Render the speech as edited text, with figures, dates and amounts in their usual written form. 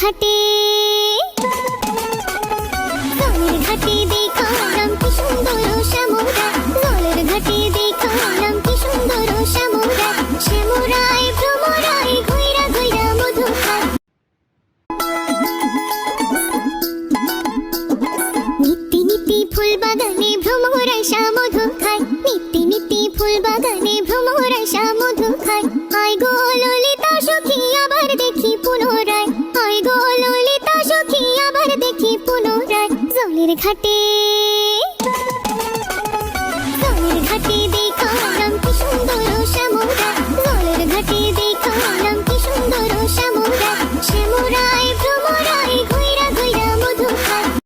ঘাটে জলের ঘাটে দেখালাম কি সুন্দর শ্যামরা, জলের ঘাটে দেখালাম কি সুন্দর শ্যামরা, শ্যামরায় ভ্রমরায় ঘুইরা ঘুইরা মধু খায়। নিত্যি নিত্যি ফুল বাগানে ভ্রমরায় মধু খায়, নিত্যি নিত্যি ফুল বাগানে ভ্রমরায় মধু খায়। আয় গো ললিতা সখী আবার দেখি পুনরায়, আয় গো ললিতা সখী আবার দেখি পুনরায়, জলের ঘাটে